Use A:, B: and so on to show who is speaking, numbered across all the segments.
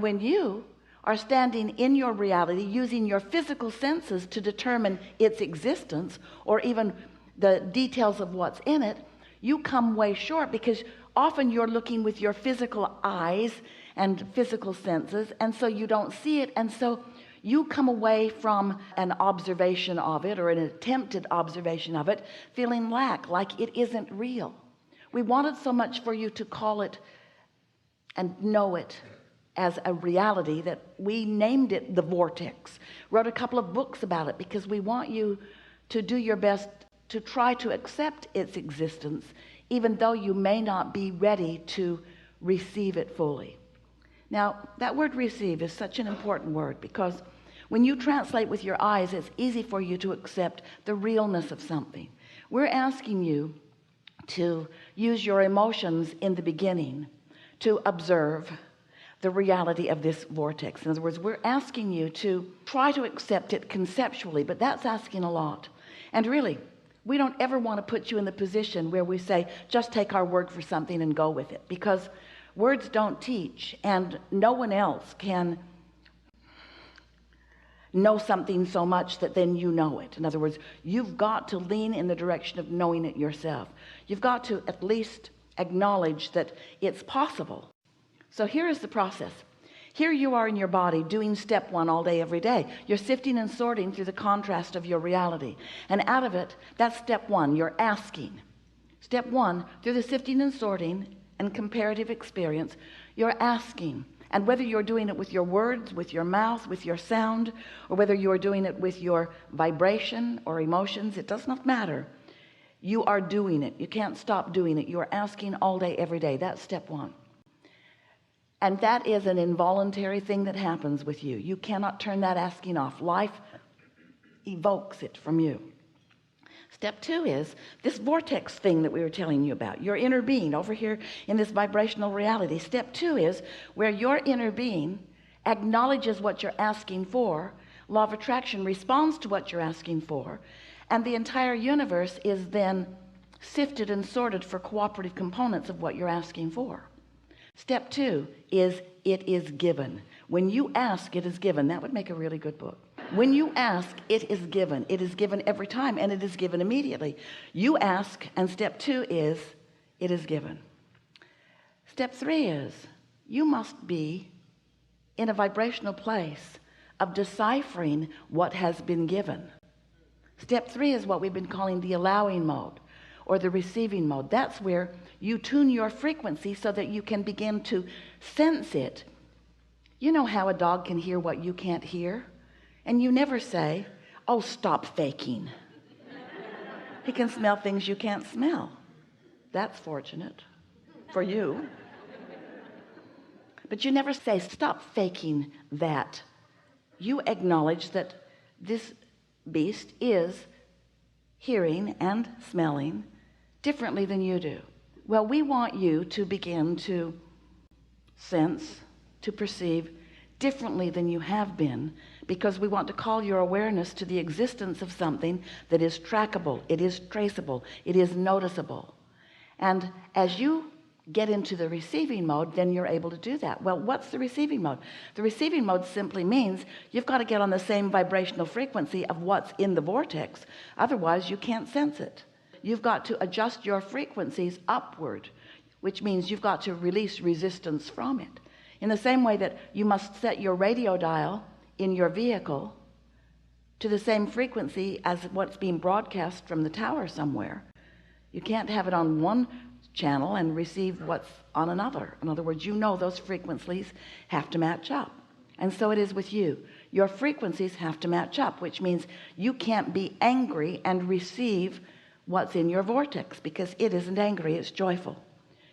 A: when you are standing in your reality using your physical senses to determine its existence or even the details of what's in it, you come way short, because often you're looking with your physical eyes and physical senses, and so you don't see it, and so you come away from an observation of it or an attempted observation of it feeling like it isn't real. We wanted so much for you to call it and know it as a reality that we named it the Vortex, wrote a couple of books about it, because we want you to do your best to try to accept its existence, even though you may not be ready to receive it fully. Now, that word receive is such an important word, because when you translate with your eyes, it's easy for you to accept the realness of something. We're asking you to use your emotions in the beginning to observe the reality of this vortex. In other words, we're asking you to try to accept it conceptually, but that's asking a lot. And really, we don't ever want to put you in the position where we say, just take our word for something and go with it, because words don't teach, and no one else can know something so much that then you know it. In other words, you've got to lean in the direction of knowing it yourself. You've got to at least acknowledge that it's possible. So here is the process. Here you are in your body doing step one all day, every day. You're sifting and sorting through the contrast of your reality. And out of it, that's step one. You're asking. Step one, through the sifting and sorting and comparative experience, you're asking. And whether you're doing it with your words, with your mouth, with your sound, or whether you're doing it with your vibration or emotions, it does not matter. You are doing it. You can't stop doing it. You are asking all day, every day. That's step one. And that is an involuntary thing that happens with you. You cannot turn that asking off. Life evokes it from you. Step two is this vortex thing that we were telling you about, your inner being over here in this vibrational reality. Step two is where your inner being acknowledges what you're asking for. Law of attraction responds to what you're asking for, and the entire universe is then sifted and sorted for cooperative components of what you're asking for. Step two is it is given. When you ask, it is given. That would make a really good book. When you ask, it is given. It is given every time, and it is given immediately. You ask, and step two is it is given. Step three is you must be in a vibrational place of deciphering what has been given. Step three is what we've been calling the allowing mode or the receiving mode. That's where you tune your frequency so that you can begin to sense it. You know how a dog can hear what you can't hear? And you never say, oh, stop faking. He can smell things you can't smell. That's fortunate for you. But you never say, stop faking that. You acknowledge that this beast is hearing and smelling differently than you do. Well, we want you to begin to sense, to perceive differently than you have been, because we want to call your awareness to the existence of something that is trackable, it is traceable, it is noticeable. And as you get into the receiving mode, then you're able to do that. Well, what's the receiving mode? The receiving mode simply means you've got to get on the same vibrational frequency of what's in the vortex. Otherwise, you can't sense it. You've got to adjust your frequencies upward, which means you've got to release resistance from it. In the same way that you must set your radio dial in your vehicle to the same frequency as what's being broadcast from the tower somewhere. You can't have it on one channel and receive what's on another. In other words, you know those frequencies have to match up. And so it is with you. Your frequencies have to match up, which means you can't be angry and receive what's in your vortex, because it isn't angry, it's joyful.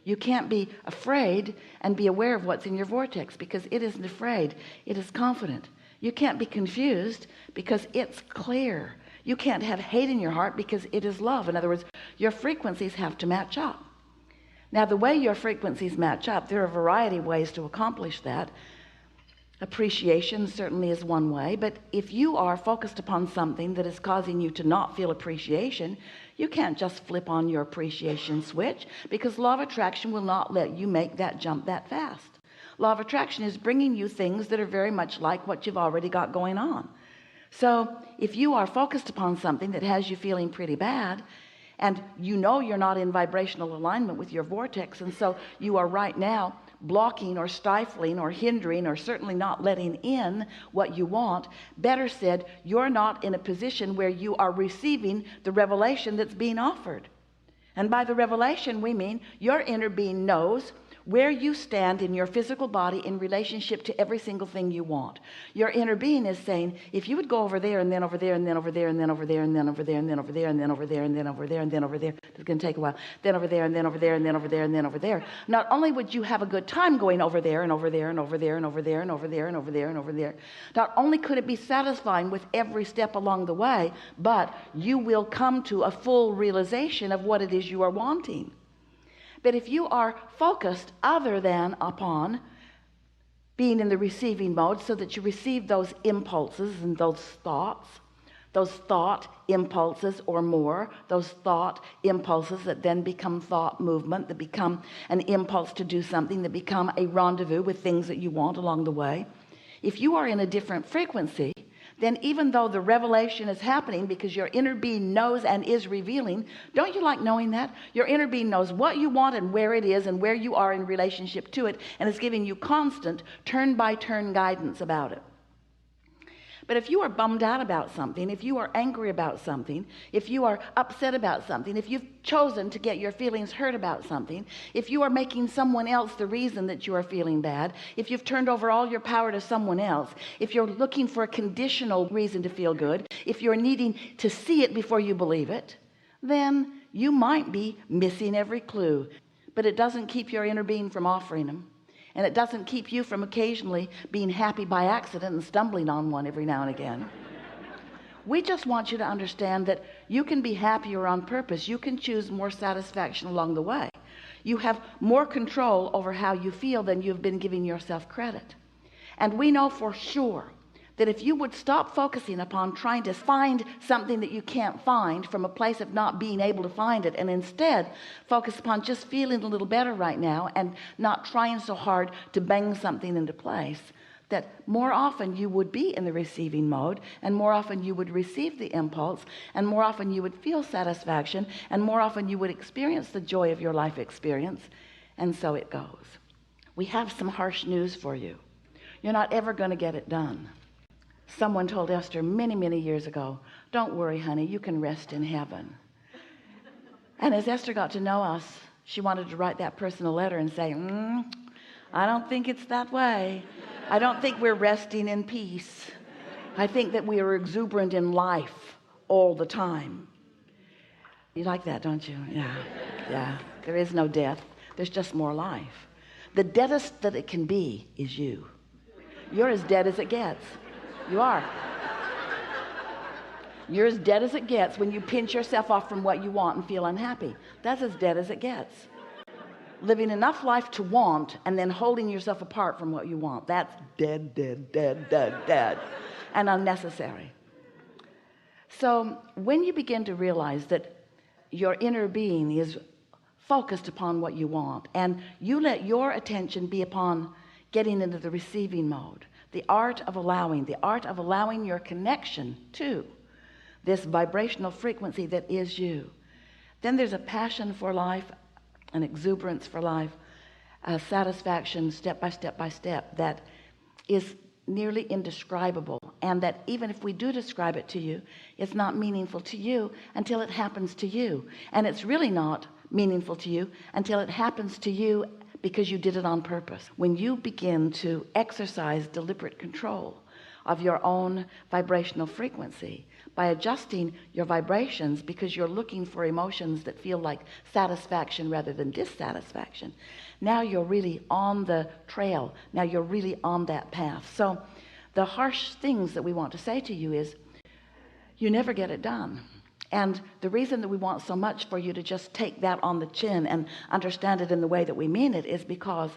A: You can't be afraid and be aware of what's in your vortex, because it isn't afraid, it is confident. You can't be confused because it's clear. You can't have hate in your heart because it is love. In other words, your frequencies have to match up. Now, the way your frequencies match up, there are a variety of ways to accomplish that. Appreciation certainly is one way, but if you are focused upon something that is causing you to not feel appreciation, you can't just flip on your appreciation switch, because law of attraction will not let you make that jump that fast. law of attraction is bringing you things that are very much like what you've already got going on. So if you are focused upon something that has you feeling pretty bad, and you know you're not in vibrational alignment with your vortex, and so you are right now blocking or stifling or hindering or certainly not letting in what you want, better said, you're not in a position where you are receiving the revelation that's being offered. And by the revelation we mean your inner being knows where you stand in your physical body in relationship to every single thing you want. Your inner being is saying, if you would go over there and then over there and then over there and then over there and then over there and then over there and then over there and then over there and then over there, it's going to take a while, then over there and then over there and then over there and then over there, not only would you have a good time going over there and over there and over there and over there and over there and over there and over there, not only could it be satisfying with every step along the way, but you will come to a full realization of what it is you are wanting. But if you are focused other than upon being in the receiving mode so that you receive those impulses and those thought impulses or more, those thought impulses that then become thought movement, that become an impulse to do something, that become a rendezvous with things that you want along the way. If you are in a different frequency, then even though the revelation is happening because your inner being knows and is revealing, don't you like knowing that? Your inner being knows what you want and where it is and where you are in relationship to it, and is giving you constant turn-by-turn guidance about it. But if you are bummed out about something, if you are angry about something, if you are upset about something, if you've chosen to get your feelings hurt about something, if you are making someone else the reason that you are feeling bad, if you've turned over all your power to someone else, if you're looking for a conditional reason to feel good, if you're needing to see it before you believe it, then you might be missing every clue. But it doesn't keep your inner being from offering them. And it doesn't keep you from occasionally being happy by accident and stumbling on one every now and again. We just want you to understand that you can be happier on purpose. You can choose more satisfaction along the way. You have more control over how you feel than you've been giving yourself credit. And we know for sure that if you would stop focusing upon trying to find something that you can't find from a place of not being able to find it, and instead focus upon just feeling a little better right now and not trying so hard to bang something into place, that more often you would be in the receiving mode, and more often you would receive the impulse, and more often you would feel satisfaction, and more often you would experience the joy of your life experience. And so it goes. We have some harsh news for you. You're not ever going to get it done. Someone told Esther many, many years ago, don't worry, honey, you can rest in heaven. And as Esther got to know us, she wanted to write that person a letter and say, I don't think it's that way. I don't think we're resting in peace. I think that we are exuberant in life all the time. You like that, don't you? Yeah. There is no death. There's just more life. The deadest that it can be is you. You're as dead as it gets. You are. You're as dead as it gets when you pinch yourself off from what you want and feel unhappy. That's as dead as it gets. Living enough life to want and then holding yourself apart from what you want. That's dead, and unnecessary. So when you begin to realize that your inner being is focused upon what you want, and you let your attention be upon getting into the receiving mode, the art of allowing your connection to this vibrational frequency that is you, then there's a passion for life, an exuberance for life, a satisfaction step by step that is nearly indescribable, and that even if we do describe it to you, it's not meaningful to you until it happens to you. And it's really not meaningful to you until it happens to you because you did it on purpose. When you begin to exercise deliberate control of your own vibrational frequency by adjusting your vibrations because you're looking for emotions that feel like satisfaction rather than dissatisfaction, now you're really on the trail. Now you're really on that path. So the harsh things that we want to say to you is, you never get it done. And the reason that we want so much for you to just take that on the chin and understand it in the way that we mean it is because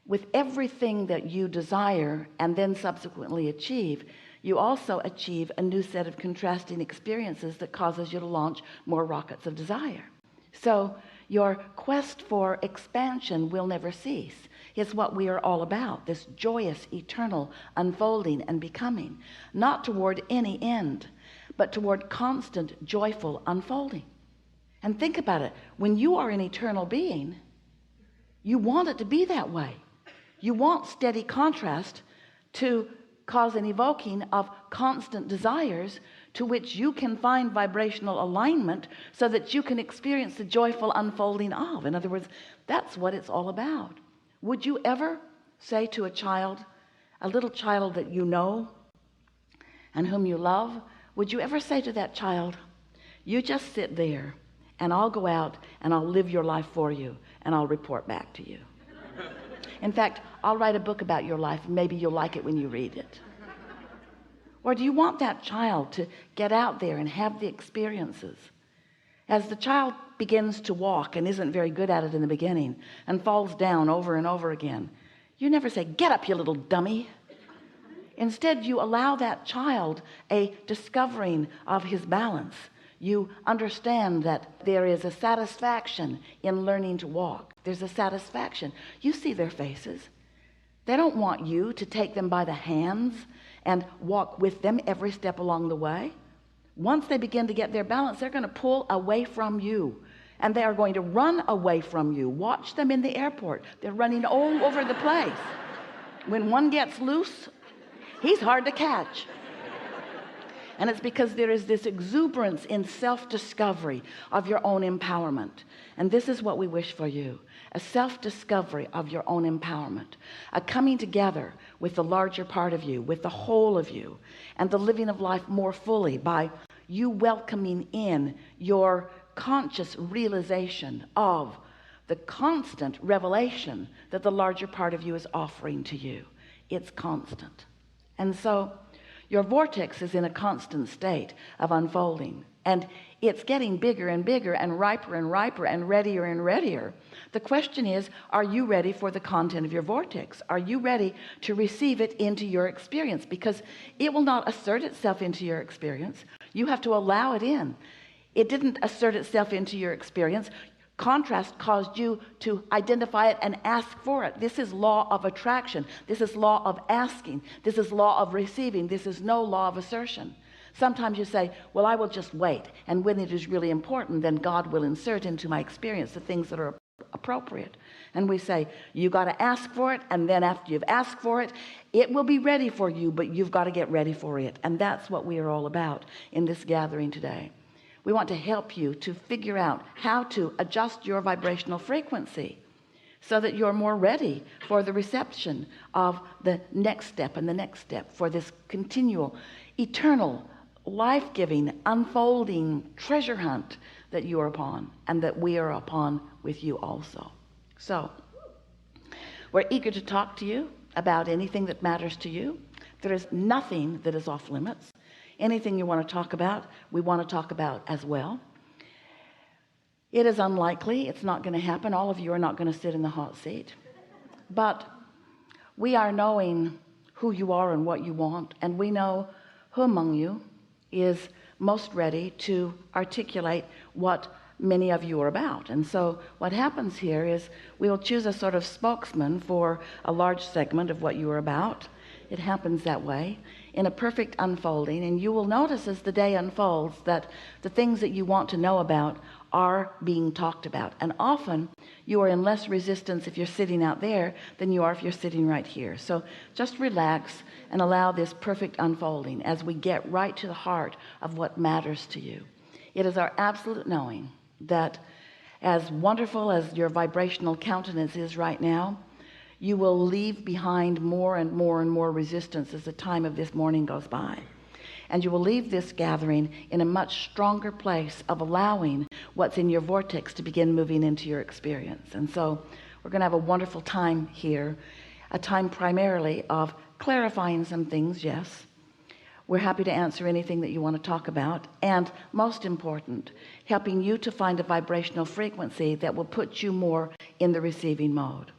A: with everything that you desire and then subsequently achieve, you also achieve a new set of contrasting experiences that causes you to launch more rockets of desire. So your quest for expansion will never cease. is what we are all about, this joyous, eternal unfolding and becoming, not toward any end, but toward constant, joyful unfolding. And think about it. When you are an eternal being, you want it to be that way. You want steady contrast to cause an evoking of constant desires to which you can find vibrational alignment so that you can experience the joyful unfolding of. In other words, that's what it's all about. Would you ever say to a child, a little child that you know and whom you love, would you ever say to that child, you just sit there and I'll go out and I'll live your life for you and I'll report back to you? In fact, I'll write a book about your life and maybe you'll like it when you read it. Or do you want that child to get out there and have the experiences? As the child begins to walk and isn't very good at it in the beginning and falls down over and over again, you never say, get up, you little dummy. Instead, you allow that child a discovering of his balance. You understand that there is a satisfaction in learning to walk. There's a satisfaction. You see their faces. They don't want you to take them by the hands and walk with them every step along the way. Once they begin to get their balance, they're going to pull away from you and they are going to run away from you. Watch them in the airport. They're running all over the place. When one gets loose, he's hard to catch. And it's because there is this exuberance in self-discovery of your own empowerment. And this is what we wish for you. A self-discovery of your own empowerment. A coming together with the larger part of you, with the whole of you. And the living of life more fully by you welcoming in your conscious realization of the constant revelation that the larger part of you is offering to you. It's constant. And so your vortex is in a constant state of unfolding, and it's getting bigger and bigger and riper and readier and readier. The question is, are you ready for the content of your vortex? Are you ready to receive it into your experience? Because it will not assert itself into your experience. You have to allow it in. It didn't assert itself into your experience. Contrast caused you to identify it and ask for it. This is law of attraction. This is law of asking. This is law of receiving. This is no law of assertion. Sometimes you say, well, I will just wait. And when it is really important, then God will insert into my experience the things that are appropriate. And we say, you got to ask for it. And then after you've asked for it, it will be ready for you, but you've got to get ready for it. And that's what we are all about in this gathering today. We want to help you to figure out how to adjust your vibrational frequency so that you're more ready for the reception of the next step and the next step, for this continual, eternal, life-giving, unfolding treasure hunt that you are upon and that we are upon with you also. So we're eager to talk to you about anything that matters to you. There is nothing that is off limits. Anything you want to talk about, we want to talk about as well. It is unlikely, it's not going to happen. All of you are not going to sit in the hot seat. But we are knowing who you are and what you want, and we know who among you is most ready to articulate what many of you are about. And so what happens here is we will choose a sort of spokesman for a large segment of what you are about. It happens that way in a perfect unfolding, and you will notice as the day unfolds that the things that you want to know about are being talked about. And often you are in less resistance if you're sitting out there than you are if you're sitting right here. So just relax and allow this perfect unfolding as we get right to the heart of what matters to you. It is our absolute knowing that as wonderful as your vibrational countenance is right now, you will leave behind more and more and more resistance as the time of this morning goes by. And you will leave this gathering in a much stronger place of allowing what's in your vortex to begin moving into your experience. And so we're going to have a wonderful time here, a time primarily of clarifying some things, yes. We're happy to answer anything that you want to talk about. And most important, helping you to find a vibrational frequency that will put you more in the receiving mode.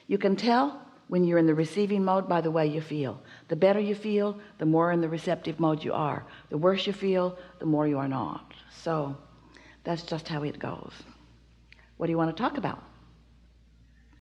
A: You can tell when you're in the receiving mode by the way you feel. The better you feel, the more in the receptive mode you are. The worse you feel, the more you are not. So that's just how it goes. What do you want to talk about?